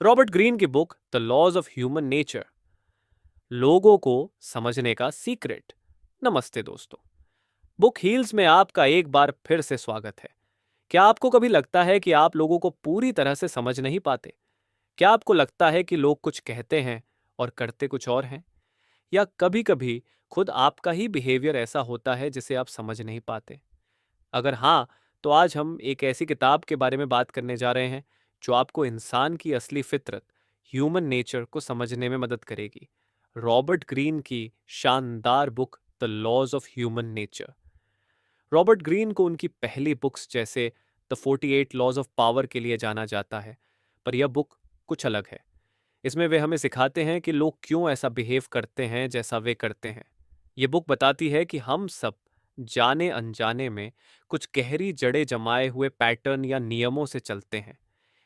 Robert Green की book the laws of human nature, लोगों को समझने का सीक्रेट। नमस्ते दोस्तों, बुक हील्स में आपका एक बार फिर से स्वागत है। क्या आपको कभी लगता है कि आप लोगों को पूरी तरह से समझ नहीं पाते? क्या आपको लगता है कि लोग कुछ कहते हैं और करते कुछ और हैं? या कभी-कभी खुद आपका ही बिहेवियर ऐसा होता है जिसे आप समझ नहीं पाते? अगर हाँ, तो आज हम एक ऐसी किताब के बारे में बात करने जा रहे हैं जो आपको इंसान की असली फितरत, ह्यूमन नेचर को समझने में मदद करेगी। रॉबर्ट ग्रीन की शानदार book the laws of human nature. Robert Green को उनकी पहली बुक्स जैसे द 48 लॉज ऑफ पावर के लिए जाना जाता है, पर यह बुक कुछ अलग है। इसमें वे हमें सिखाते हैं कि लोग क्यों ऐसा बिहेव करते हैं जैसा वे करते हैं। ये बुक बताती है कि हम सब जाने अनजाने में कुछ गहरी जड़ें जमाए हुए पैटर्न या नियमों से चलते हैं।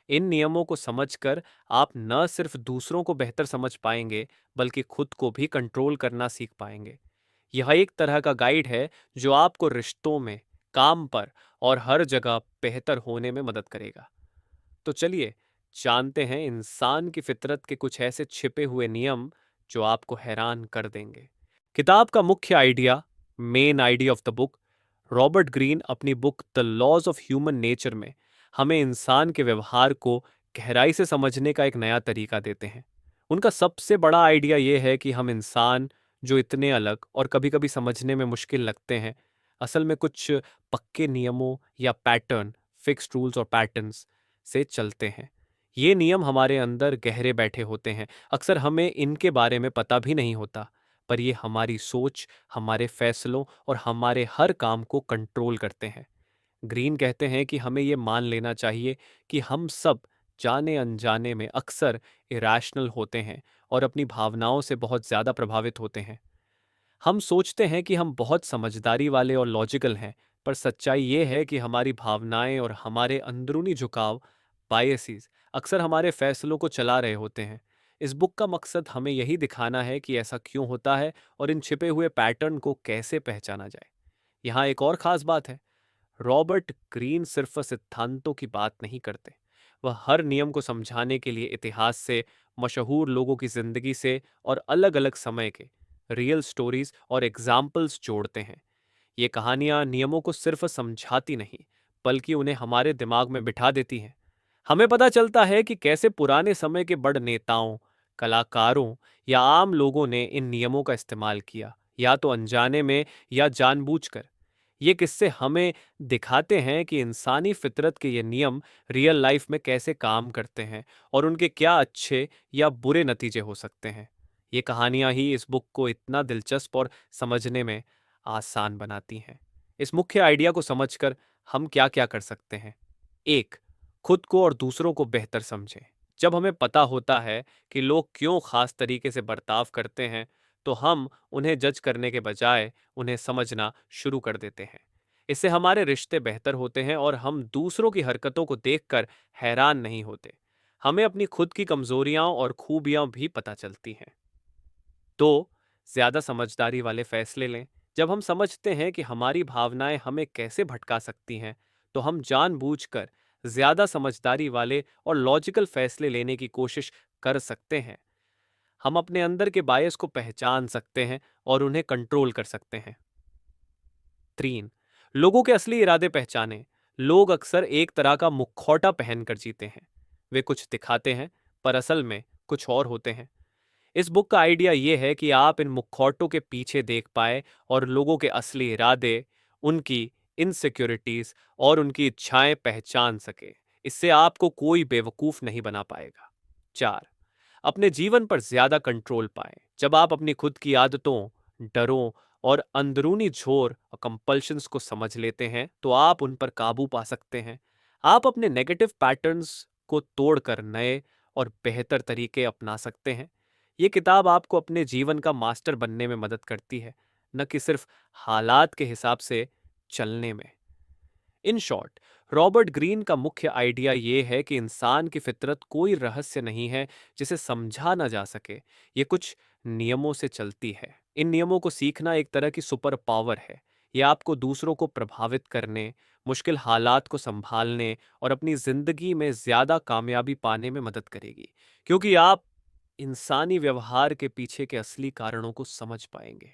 इन नियमों को समझकर आप न सिर्फ दूसरों को बेहतर समझ पाएंगे, बल्कि खुद को भी कंट्रोल करना सीख पाएंगे। यह एक तरह का गाइड है जो आपको रिश्तों में, काम पर और हर जगह बेहतर होने में मदद करेगा। तो चलिए जानते हैं इंसान की फितरत के कुछ ऐसे छिपे हुए नियम जो आपको हैरान कर देंगे। किताब का मुख्य idea, main idea of the book, Robert Greene अपनी book the laws of human nature में हमें इंसान के व्यवहार को गहराई से समझने का एक नया तरीका देते हैं। उनका सबसे बड़ा आइडिया यह है कि हम इंसान, जो इतने अलग और कभी-कभी समझने में मुश्किल लगते हैं, असल में कुछ पक्के नियमों या पैटर्न, फिक्स्ड रूल्स और पैटर्न्स से चलते हैं। ये नियम हमारे अंदर गहरे बैठे होते हैं, अक्सर हमें इनके बारे में पता भी नहीं होता, पर ये हमारी सोच, हमारे फैसलों और हमारे हर काम को कंट्रोल करते हैं। ग्रीन कहते हैं कि हमें ये मान लेना चाहिए कि हम सब जाने अनजाने में अक्सर इरैशनल होते हैं और अपनी भावनाओं से बहुत ज़्यादा प्रभावित होते हैं। हम सोचते हैं कि हम बहुत समझदारी वाले और लॉजिकल हैं, पर सच्चाई ये है कि हमारी भावनाएं और हमारे अंदरूनी झुकाव, बायसेस, अक्सर हमारे फैसलों को चला रहे होते हैं। इस बुक का मकसद हमें यही दिखाना है कि ऐसा क्यों होता है और इन छिपे हुए पैटर्न को कैसे पहचाना जाए। यहाँ एक और खास बात है, रॉबर्ट ग्रीन सिर्फ सिद्धांतों की बात नहीं करते। वह हर नियम को समझाने के लिए इतिहास से, मशहूर लोगों की जिंदगी से और अलग-अलग समय के रियल स्टोरीज और एग्जाम्पल्स जोड़ते हैं। ये कहानियां नियमों को सिर्फ समझाती नहीं, बल्कि उन्हें हमारे दिमाग में बिठा देती हैं। हमें पता चलता है कि कैसे पुराने समय के बड़ नेताओं, कलाकारों या आम लोगों ने इन नियमों का इस्तेमाल किया, या तो अनजाने में या जानबूझकर। ये किस्से हमें दिखाते हैं कि इंसानी फितरत के ये नियम रियल लाइफ में कैसे काम करते हैं और उनके क्या अच्छे या बुरे नतीजे हो सकते हैं। ये कहानियां ही इस बुक को इतना दिलचस्प और समझने में आसान बनाती हैं। इस मुख्य आइडिया को समझकर हम क्या-क्या कर सकते हैं। एक, खुद को और दूसरों को बेहतर समझें। जब हमें पता होता है कि लोग क्यों खास तरीके से बर्ताव करते हैं, तो हम उन्हें जज करने के बजाय उन्हें समझना शुरू कर देते हैं। इससे हमारे रिश्ते बेहतर होते हैं और हम दूसरों की हरकतों को देखकर हैरान नहीं होते। हमें अपनी खुद की कमजोरियां और खूबियां भी पता चलती हैं। दो, ज्यादा समझदारी वाले फैसले लें। जब हम समझते हैं कि हमारी भावनाएं हमें कैसे भटका सकती हैं, तो हम जानबूझकर ज्यादा समझदारी वाले और लॉजिकल फैसले लेने की कोशिश कर सकते हैं। हम अपने अंदर के बायस को पहचान सकते हैं और उन्हें कंट्रोल कर सकते हैं। तीन, लोगों के असली इरादे पहचानें। लोग अक्सर एक तरह का मुखौटा पहनकर जीते हैं। वे कुछ दिखाते हैं, पर असल में कुछ और होते हैं। इस बुक का आइडिया यह है कि आप इन मुखौटों के पीछे देख पाए और लोगों के असली इरादे, उनकी इनसिक्योरिटीज और उनकी इच्छाएं पहचान सके। इससे आपको कोई बेवकूफ नहीं बना पाएगा। चार, अपने जीवन पर ज्यादा कंट्रोल पाएं। जब आप अपनी खुद की आदतों, डरों और अंदरूनी झोर और कंपल्शंस को समझ लेते हैं, तो आप उन पर काबू पा सकते हैं। आप अपने नेगेटिव पैटर्न्स को तोड़कर नए और बेहतर तरीके अपना सकते हैं। ये किताब आपको अपने जीवन का मास्टर बनने में मदद करती है, न कि सिर्फ हालात के हिसाब से चलने में। इन शॉर्ट, रॉबर्ट ग्रीन का मुख्य आइडिया ये है कि इंसान की फितरत कोई रहस्य नहीं है जिसे समझा ना जा सके। ये कुछ नियमों से चलती है। इन नियमों को सीखना एक तरह की सुपर पावर है। ये आपको दूसरों को प्रभावित करने, मुश्किल हालात को संभालने और अपनी जिंदगी में ज्यादा कामयाबी पाने में मदद करेगी, क्योंकि आप इंसानी व्यवहार के पीछे के असली कारणों को समझ पाएंगे।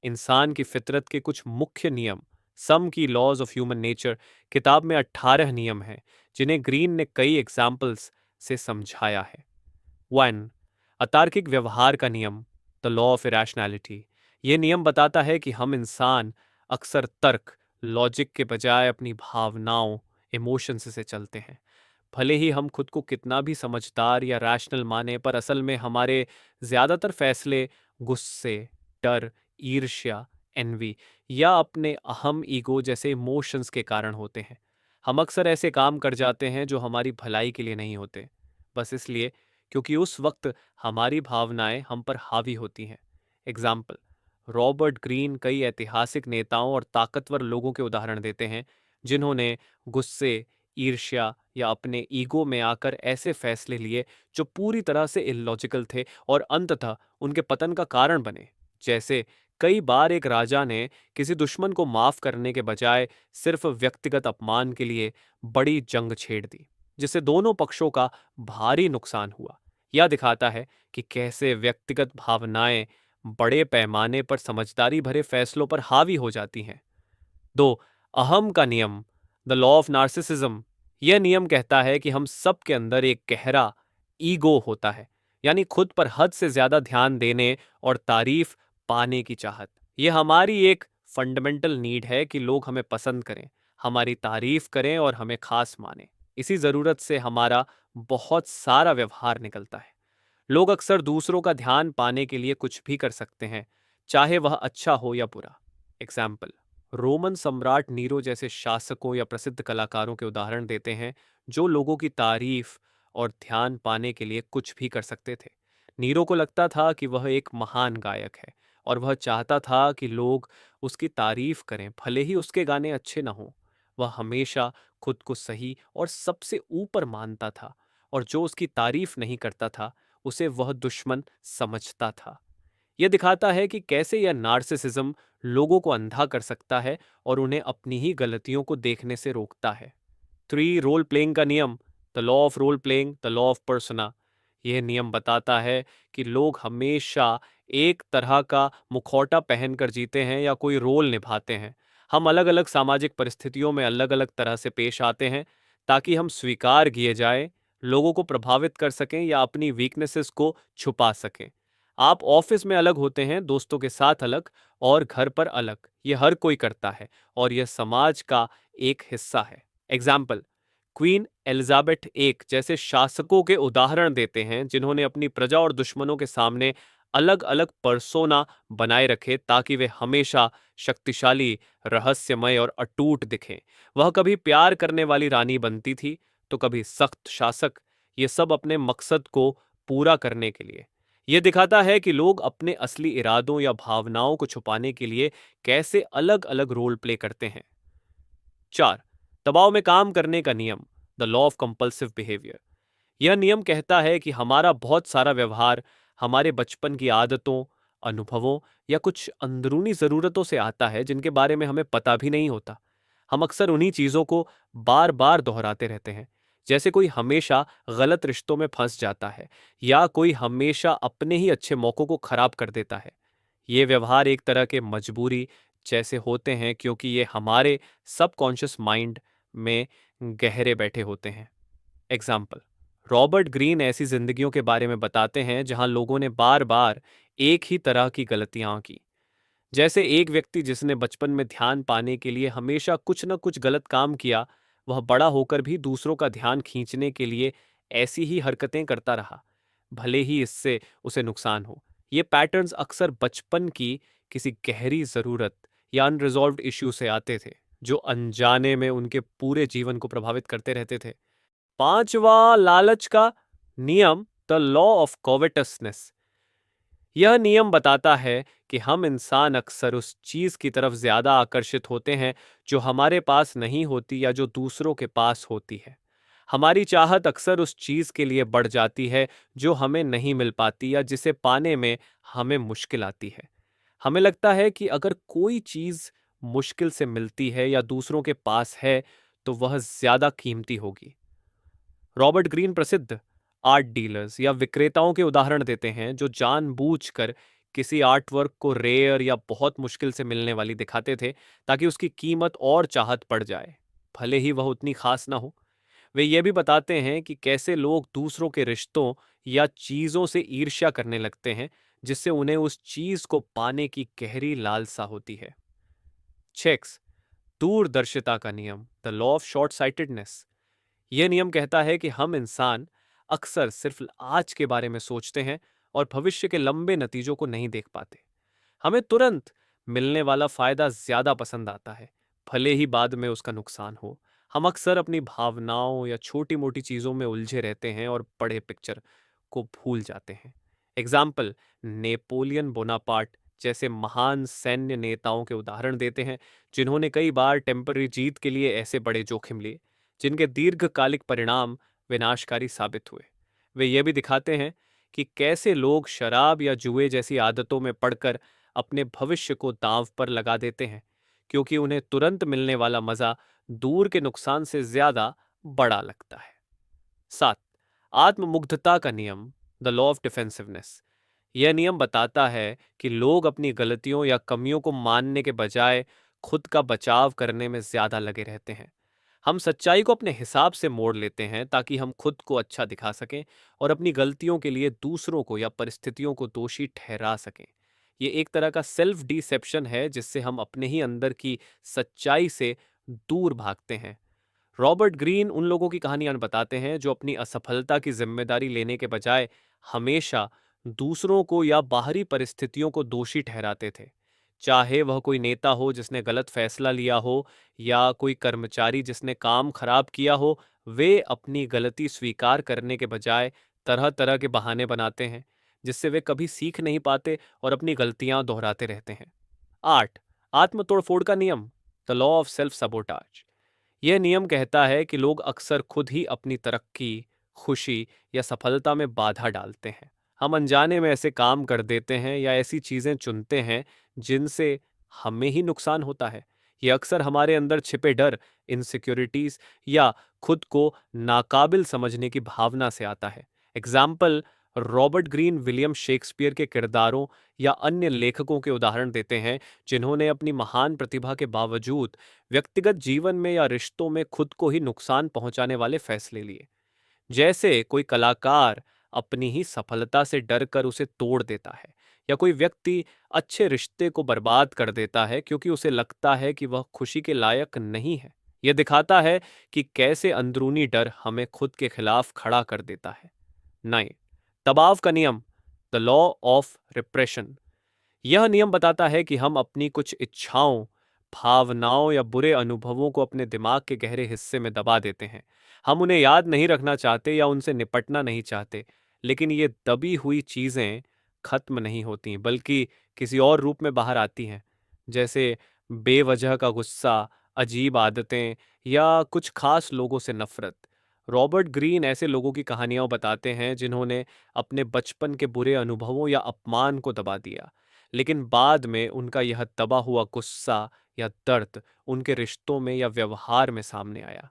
इंसान की फितरत के कुछ मुख्य नियम, सम की लॉज ऑफ ह्यूमन नेचर किताब में 18 नियम हैं, जिन्हें ग्रीन ने कई एग्जाम्पल्स से समझाया है। 1. अतार्किक व्यवहार का नियम, द लॉ ऑफ इरेशनैलिटी। यह नियम बताता है कि हम इंसान अक्सर तर्क, लॉजिक के बजाय अपनी भावनाओं, इमोशंस से चलते हैं। भले ही हम खुद को कितना भी समझदार या रैशनल माने, पर असल में हमारे ज्यादातर फैसले गुस्से, डर, ईर्ष्या, एनवी या अपने अहम ईगो जैसे इमोशंस के कारण होते हैं। हम अक्सर ऐसे काम कर जाते हैं जो हमारी भलाई के लिए नहीं होते, बस इसलिए क्योंकि उस वक्त हमारी भावनाएं हम पर हावी होती हैं। एग्जाम्पल, रॉबर्ट ग्रीन कई ऐतिहासिक नेताओं और ताकतवर लोगों के उदाहरण देते हैं जिन्होंने गुस्से, ईर्ष्या या अपने ईगो में आकर ऐसे फैसले लिए जो पूरी तरह से इलॉजिकल थे और अंततः उनके पतन का कारण बने। जैसे कई बार एक राजा ने किसी दुश्मन को माफ करने के बजाय सिर्फ व्यक्तिगत अपमान के लिए बड़ी जंग छेड़ दी, जिससे दोनों पक्षों का भारी नुकसान हुआ। यह दिखाता है कि कैसे व्यक्तिगत भावनाएं बड़े पैमाने पर समझदारी भरे फैसलों पर हावी हो जाती हैं। 2. अहम का नियम, द लॉ ऑफ नार्सिसिज्म। यह नियम कहता है कि हम सब के अंदर एक गहरा ईगो होता है, यानी खुद पर हद से ज्यादा ध्यान देने और तारीफ पाने की चाहत। यह हमारी एक फंडामेंटल नीड है कि लोग हमें पसंद करें, हमारी तारीफ करें और हमें खास माने। इसी जरूरत से हमारा बहुत सारा व्यवहार निकलता है। लोग अक्सर दूसरों का ध्यान पाने के लिए कुछ भी कर सकते हैं, चाहे वह अच्छा हो या बुरा। एग्जाम्पल, रोमन सम्राट नीरो जैसे शासकों या प्रसिद्ध कलाकारों के उदाहरण देते हैं जो लोगों की तारीफ और ध्यान पाने के लिए कुछ भी कर सकते थे। नीरो को लगता था कि वह एक महान गायक है और वह चाहता था कि लोग उसकी तारीफ करें, भले ही उसके गाने अच्छे न हों। वह हमेशा खुद को सही और सबसे ऊपर मानता था, और जो उसकी तारीफ नहीं करता था उसे वह दुश्मन समझता था। यह दिखाता है कि कैसे यह नार्सिसिज्म लोगों को अंधा कर सकता है और उन्हें अपनी ही गलतियों को देखने से रोकता है। 3. रोल प्लेइंग का नियम, the law of role playing, the law of persona. यह नियम बताता है कि लोग हमेशा एक तरह का मुखौटा पहनकर जीते हैं या कोई रोल निभाते हैं। हम अलग अलग सामाजिक परिस्थितियों में अलग अलग तरह से पेश आते हैं ताकि हम स्वीकार किए जाएं, लोगों को प्रभावित कर सकें या अपनी वीकनेसेस को छुपा सकें। आप ऑफिस में अलग होते हैं, दोस्तों के साथ अलग और घर पर अलग। यह हर कोई करता है और यह समाज का एक हिस्सा है। एग्जाम्पल, क्वीन एलिजाबेथ एक जैसे शासकों के उदाहरण देते हैं जिन्होंने अपनी प्रजा और दुश्मनों के सामने अलग अलग पर्सोना बनाए रखे ताकि वे हमेशा शक्तिशाली, रहस्यमय और अटूट दिखें। वह कभी प्यार करने वाली रानी बनती थी तो कभी सख्त शासक, ये सब अपने मकसद को पूरा करने के लिए। यह दिखाता है कि लोग अपने असली इरादों या भावनाओं को छुपाने के लिए कैसे अलग अलग रोल प्ले करते हैं। 4. दबाव में काम करने का नियम, the law of compulsive behaviour. यह नियम कहता है कि हमारा बहुत सारा व्यवहार हमारे बचपन की आदतों, अनुभवों या कुछ अंदरूनी जरूरतों से आता है जिनके बारे में हमें पता भी नहीं होता। हम अक्सर उन्हीं चीजों को बार बार दोहराते रहते हैं, जैसे कोई हमेशा गलत रिश्तों में फंस जाता है या कोई हमेशा अपने ही अच्छे मौकों को खराब कर देता है। ये व्यवहार एक तरह के मजबूरी जैसे होते हैं क्योंकि ये हमारे सबकॉन्शियस माइंड में गहरे बैठे होते हैं। एग्जाम्पल, रॉबर्ट ग्रीन ऐसी जिंदगियों के बारे में बताते हैं जहां लोगों ने बार बार एक ही तरह की गलतियां की। जैसे एक व्यक्ति जिसने बचपन में ध्यान पाने के लिए हमेशा कुछ न कुछ गलत काम किया, वह बड़ा होकर भी दूसरों का ध्यान खींचने के लिए ऐसी ही हरकतें करता रहा, भले ही इससे उसे नुकसान हो। ये पैटर्न्स अक्सर बचपन की किसी गहरी जरूरत या अनरिजॉल्व्ड इश्यू से आते थे, जो अनजाने में उनके पूरे जीवन को प्रभावित करते रहते थे। 5वां, लालच का नियम, द लॉ ऑफ कॉवेटसनेस। यह नियम बताता है कि हम इंसान अक्सर उस चीज की तरफ ज्यादा आकर्षित होते हैं जो हमारे पास नहीं होती या जो दूसरों के पास होती है। हमारी चाहत अक्सर उस चीज के लिए बढ़ जाती है जो हमें नहीं मिल पाती या जिसे पाने में हमें मुश्किल आती है। हमें लगता है कि अगर कोई चीज मुश्किल से मिलती है या दूसरों के पास है तो वह ज्यादा कीमती होगी। रॉबर्ट ग्रीन प्रसिद्ध आर्ट डीलर्स या विक्रेताओं के उदाहरण देते हैं जो जानबूझकर किसी आर्ट वर्क को रेयर या बहुत मुश्किल से मिलने वाली दिखाते थे ताकि उसकी कीमत और चाहत बढ़ जाए, भले ही वह उतनी खास ना हो। वे ये भी बताते हैं कि कैसे लोग दूसरों के रिश्तों या चीजों से ईर्ष्या करने लगते हैं जिससे उन्हें उस चीज को पाने की गहरी लालसा होती है। चेक्स दूरदर्शिता का नियम, the law of short sightedness. यह नियम कहता है कि हम इंसान अक्सर सिर्फ आज के बारे में सोचते हैं और भविष्य के लंबे नतीजों को नहीं देख पाते। हमें तुरंत मिलने वाला फायदा ज्यादा पसंद आता है, भले ही बाद में उसका नुकसान हो। हम अक्सर अपनी भावनाओं या छोटी मोटी चीजों में उलझे रहते हैं और बड़े पिक्चर को भूल जाते हैं। एग्जाम्पल, नेपोलियन बोनापार्ट जैसे महान सैन्य नेताओं के उदाहरण देते हैं जिन्होंने कई बार टेम्पररी जीत के लिए ऐसे बड़े जोखिम लिए जिनके दीर्घकालिक परिणाम विनाशकारी साबित हुए। वे ये भी दिखाते हैं कि कैसे लोग शराब या जुए जैसी आदतों में पड़कर अपने भविष्य को दांव पर लगा देते हैं क्योंकि उन्हें तुरंत मिलने वाला मजा दूर के नुकसान से ज्यादा बड़ा लगता है। 7. आत्ममुग्धता का नियम, द लॉ ऑफ डिफेंसिवनेस। यह नियम बताता है कि लोग अपनी गलतियों या कमियों को मानने के बजाय खुद का बचाव करने में ज्यादा लगे रहते हैं। हम सच्चाई को अपने हिसाब से मोड़ लेते हैं ताकि हम खुद को अच्छा दिखा सकें और अपनी गलतियों के लिए दूसरों को या परिस्थितियों को दोषी ठहरा सकें। ये एक तरह का सेल्फ डिसेप्शन है जिससे हम अपने ही अंदर की सच्चाई से दूर भागते हैं। रॉबर्ट ग्रीन उन लोगों की कहानियां बताते हैं जो अपनी असफलता की जिम्मेदारी लेने के बजाय हमेशा दूसरों को या बाहरी परिस्थितियों को दोषी ठहराते थे। चाहे वह कोई नेता हो जिसने गलत फैसला लिया हो या कोई कर्मचारी जिसने काम खराब किया हो, वे अपनी गलती स्वीकार करने के बजाय तरह तरह के बहाने बनाते हैं जिससे वे कभी सीख नहीं पाते और अपनी गलतियां दोहराते रहते हैं। 8. आत्म तोड़फोड़ का नियम, the law of self sabotage. यह नियम कहता है कि लोग अक्सर खुद ही अपनी तरक्की, खुशी या सफलता में बाधा डालते हैं। हम अनजाने में ऐसे काम कर देते हैं या ऐसी चीजें चुनते हैं जिनसे हमें ही नुकसान होता है। यह अक्सर हमारे अंदर छिपे डर, इनसिक्योरिटीज या खुद को नाकाबिल समझने की भावना से आता है। Example, Robert Greene William Shakespeare के किरदारों या अन्य लेखकों के उदाहरण देते हैं जिन्होंने अपनी महान प्रतिभा के बावजूद व्यक्तिगत जीवन में या रिश्तों में खुद को ही नुकसान पहुंचाने वाले फैसले लिए। जैसे कोई कलाकार अपनी ही सफलता से डरकर उसे तोड़ देता है या कोई व्यक्ति अच्छे रिश्ते को बर्बाद कर देता है क्योंकि उसे लगता है कि वह खुशी के लायक नहीं है। यह दिखाता है कि कैसे अंदरूनी डर हमें खुद के खिलाफ खड़ा कर देता है। 9. दबाव का नियम, द लॉ ऑफ रिप्रेशन। यह नियम बताता है कि हम अपनी कुछ इच्छाओं, भावनाओं या बुरे अनुभवों को अपने दिमाग के गहरे हिस्से में दबा देते हैं। हम उन्हें याद नहीं रखना चाहते या उनसे निपटना नहीं चाहते, लेकिन ये दबी हुई चीजें खत्म नहीं होती बल्कि किसी और रूप में बाहर आती हैं, जैसे बेवजह का गुस्सा, अजीब आदतें या कुछ खास लोगों से नफरत। रॉबर्ट ग्रीन ऐसे लोगों की कहानियां बताते हैं जिन्होंने अपने बचपन के बुरे अनुभवों या अपमान को दबा दिया, लेकिन बाद में उनका यह दबा हुआ गुस्सा या दर्द उनके रिश्तों में या व्यवहार में सामने आया।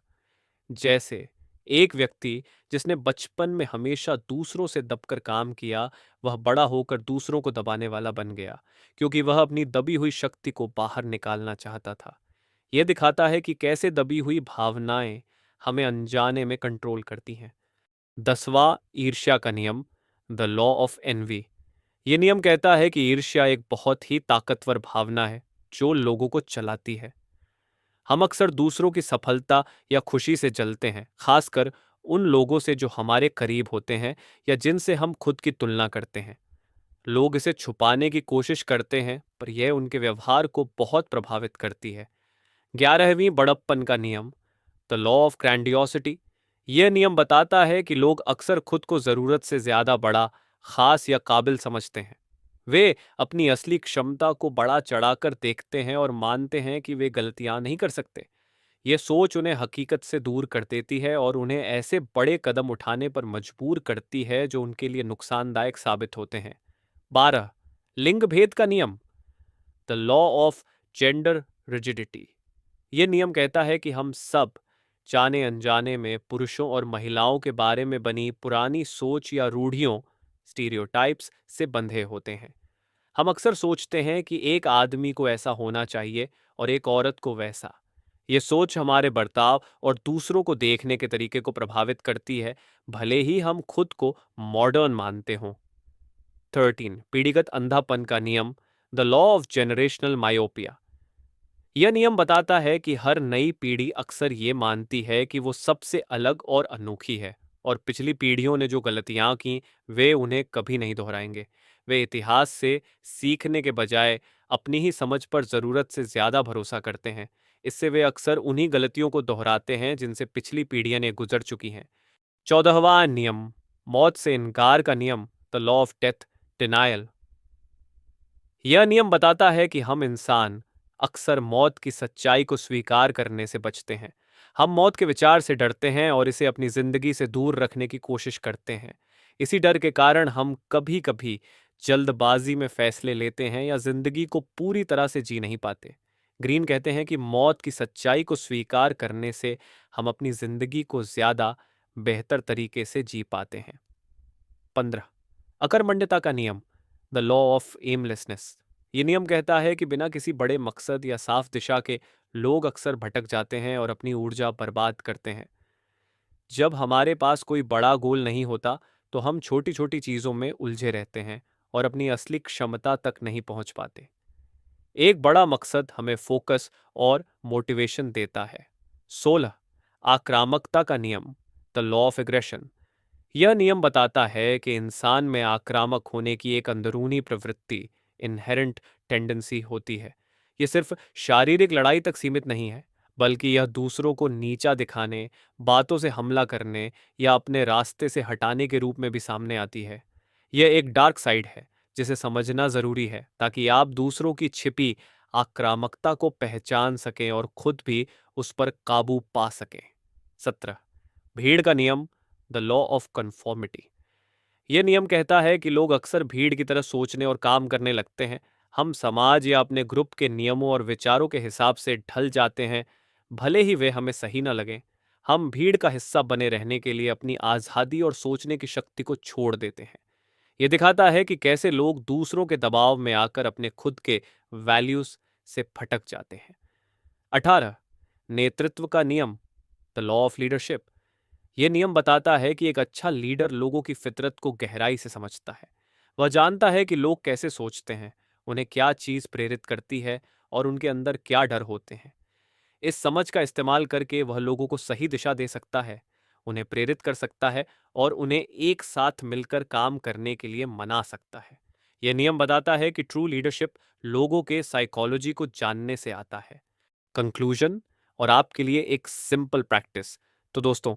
जैसे एक व्यक्ति जिसने बचपन में हमेशा दूसरों से दबकर काम किया, वह बड़ा होकर दूसरों को दबाने वाला बन गया क्योंकि वह अपनी दबी हुई शक्ति को बाहर निकालना चाहता था। यह दिखाता है कि कैसे दबी हुई भावनाएं हमें अनजाने में कंट्रोल करती हैं। 10वां ईर्ष्या का नियम, द लॉ ऑफ एनवी। ये नियम कहता है कि ईर्ष्या एक बहुत ही ताकतवर भावना है जो लोगों को चलाती है। हम अक्सर दूसरों की सफलता या खुशी से जलते हैं, खासकर उन लोगों से जो हमारे करीब होते हैं या जिनसे हम खुद की तुलना करते हैं। लोग इसे छुपाने की कोशिश करते हैं, पर यह उनके व्यवहार को बहुत प्रभावित करती है। 11वीं बड़प्पन का नियम, द लॉ ऑफ ग्रैंडियोसिटी। यह नियम बताता है कि लोग अक्सर खुद को जरूरत से ज्यादा बड़ा, खास या काबिल समझते हैं। वे अपनी असली क्षमता को बड़ा चढ़ाकर देखते हैं और मानते हैं कि वे गलतियां नहीं कर सकते। ये सोच उन्हें हकीकत से दूर कर देती है और उन्हें ऐसे बड़े कदम उठाने पर मजबूर करती है जो उनके लिए नुकसानदायक साबित होते हैं। 12. लिंग भेद का नियम, the law of gender rigidity. ये नियम कहता है कि हम सब जाने अनजाने में पुरुषों और महिलाओं के बारे में बनी पुरानी सोच या रूढ़ियों, स्टीरियोटाइप्स से बंधे होते हैं। हम अक्सर सोचते हैं कि एक आदमी को ऐसा होना चाहिए और एक औरत को वैसा। ये सोच हमारे बर्ताव और दूसरों को देखने के तरीके को प्रभावित करती है, भले ही हम खुद को मॉडर्न मानते हों। 13 पीढ़ीगत अंधापन का नियम, the law of generational myopia. यह नियम बताता है कि हर नई पीढ़ी अक्सर ये मानती है कि वो सबसे अलग और अनोखी है, और पिछली पीढ़ियों ने जो गलतियां की वे उन्हें कभी नहीं दोहराएंगे। वे इतिहास से सीखने के बजाय अपनी ही समझ पर ज़रूरत से ज़्यादा भरोसा करते हैं। इससे वे अक्सर उन्हीं गलतियों को दोहराते हैं जिनसे पिछली पीढ़ियां ने गुजर चुकी हैं। 14वां नियम, मौत से इनकार का नियम, the law of death denial. यह नियम बताता है कि हम इंसान अक्सर मौत की सच्चाई को स्वीकार करने से बचते हैं। हम मौत के विचार से डरते हैं और इसे अपनी जिंदगी से दूर रखने की कोशिश करते हैं। इसी डर के कारण हम कभी कभी जल्दबाजी में फैसले लेते हैं या जिंदगी को पूरी तरह से जी नहीं पाते। ग्रीन कहते हैं कि मौत की सच्चाई को स्वीकार करने से हम अपनी जिंदगी को ज्यादा बेहतर तरीके से जी पाते हैं। 15 अकर्मण्यता का नियम, द लॉ ऑफ एमलेसनेस। ये नियम कहता है कि बिना किसी बड़े मकसद या साफ दिशा के लोग अक्सर भटक जाते हैं और अपनी ऊर्जा बर्बाद करते हैं। जब हमारे पास कोई बड़ा गोल नहीं होता तो हम छोटी छोटी चीजों में उलझे रहते हैं और अपनी असली क्षमता तक नहीं पहुंच पाते। एक बड़ा मकसद हमें फोकस और मोटिवेशन देता है। 16 आक्रामकता का नियम, द लॉ ऑफ एग्रेशन। यह नियम बताता है कि इंसान में आक्रामक होने की एक अंदरूनी प्रवृत्ति, इनहेरेंट टेंडेंसी होती है। यह सिर्फ शारीरिक लड़ाई तक सीमित नहीं है, बल्कि यह दूसरों को नीचा दिखाने, बातों से हमला करने या अपने रास्ते से हटाने के रूप में भी सामने आती है। यह एक डार्क साइड है जिसे समझना जरूरी है ताकि आप दूसरों की छिपी आक्रामकता को पहचान सकें और खुद भी उस पर काबू पा सकें। 17 भीड़ का नियम, द लॉ ऑफ कन्फॉर्मिटी। यह नियम कहता है कि लोग अक्सर भीड़ की तरह सोचने और काम करने लगते हैं। हम समाज या अपने ग्रुप के नियमों और विचारों के हिसाब से ढल जाते हैं, भले ही वे हमें सही न लगें। हम भीड़ का हिस्सा बने रहने के लिए अपनी आज़ादी और सोचने की शक्ति को छोड़ देते हैं। यह दिखाता है कि कैसे लोग दूसरों के दबाव में आकर अपने खुद के वैल्यूज से भटक जाते हैं। 18 नेतृत्व का नियम, द लॉ ऑफ लीडरशिप। यह नियम बताता है कि एक अच्छा लीडर लोगों की फितरत को गहराई से समझता है। वह जानता है कि लोग कैसे सोचते हैं, उन्हें क्या चीज प्रेरित करती है और उनके अंदर क्या डर होते हैं। इस समझ का इस्तेमाल करके वह लोगों को सही दिशा दे सकता है, उन्हें प्रेरित कर सकता है और उन्हें एक साथ मिलकर काम करने के लिए मना सकता है। यह नियम बताता है कि ट्रू लीडरशिप लोगों के साइकोलॉजी को जानने से आता है। कंक्लूजन और आपके लिए एक सिंपल प्रैक्टिस। तो दोस्तों,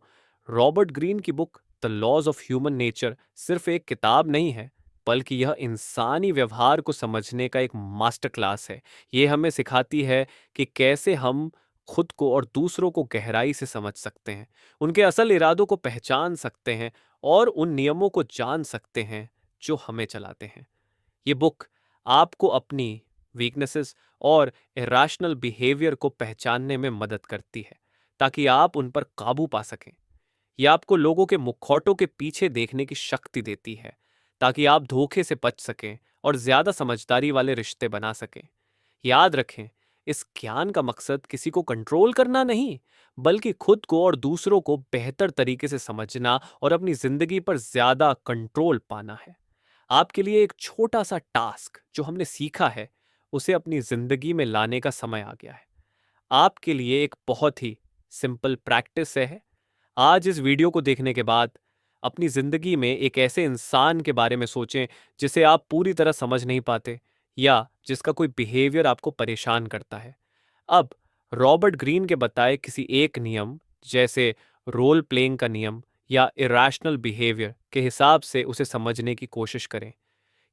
रॉबर्ट ग्रीन की book the laws of human nature सिर्फ एक किताब नहीं है, बल्कि यह इंसानी व्यवहार को समझने का एक मास्टर क्लास है। ये हमें सिखाती है कि कैसे हम खुद को और दूसरों को गहराई से समझ सकते हैं, उनके असल इरादों को पहचान सकते हैं और उन नियमों को जान सकते हैं जो हमें चलाते हैं। ये बुक आपको अपनी वीकनेसेस और इरेशनल बिहेवियर को पहचानने में मदद करती है ताकि आप उन पर काबू पा सकें। यह आपको लोगों के मुखौटों के पीछे देखने की शक्ति देती है ताकि आप धोखे से बच सकें और ज्यादा समझदारी वाले रिश्ते बना सकें। याद रखें, इस ज्ञान का मकसद किसी को कंट्रोल करना नहीं, बल्कि खुद को और दूसरों को बेहतर तरीके से समझना और अपनी जिंदगी पर ज्यादा कंट्रोल पाना है। आपके लिए एक छोटा सा टास्क जो हमने सीखा है, उसे अपनी जिंदगी में लाने का समय आ गया है। आपके लिए एक बहुत ही सिंपल प्रैक्टिस है। आज इस वीडियो को देखने के बाद अपनी जिंदगी में एक ऐसे इंसान के बारे में सोचें जिसे आप पूरी तरह समझ नहीं पाते या जिसका कोई बिहेवियर आपको परेशान करता है। अब रॉबर्ट ग्रीन के बताए किसी एक नियम, जैसे रोल प्लेइंग का नियम या इरेशनल बिहेवियर के हिसाब से उसे समझने की कोशिश करें।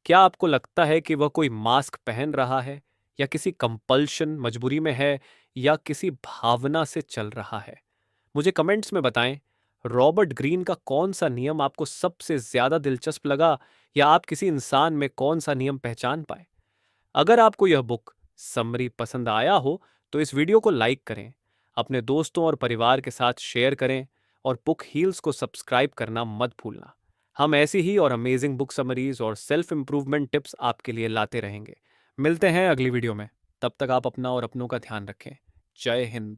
क्या आपको लगता है कि वह कोई मास्क पहन रहा है, या किसी कंपल्शन मजबूरी में है, या किसी भावना से चल रहा है? मुझे कमेंट्स में बताएं। रॉबर्ट ग्रीन का कौन सा नियम आपको सबसे ज्यादा दिलचस्प लगा, या आप किसी इंसान में कौन सा नियम पहचान पाए? अगर आपको यह बुक समरी पसंद आया हो तो इस वीडियो को लाइक करें, अपने दोस्तों और परिवार के साथ शेयर करें और बुक हील्स को सब्सक्राइब करना मत भूलना। हम ऐसी ही और अमेजिंग बुक समरीज और सेल्फ इम्प्रूवमेंट टिप्स आपके लिए लाते रहेंगे। मिलते हैं अगली वीडियो में। तब तक आप अपना और अपनों का ध्यान रखें। जय हिंद।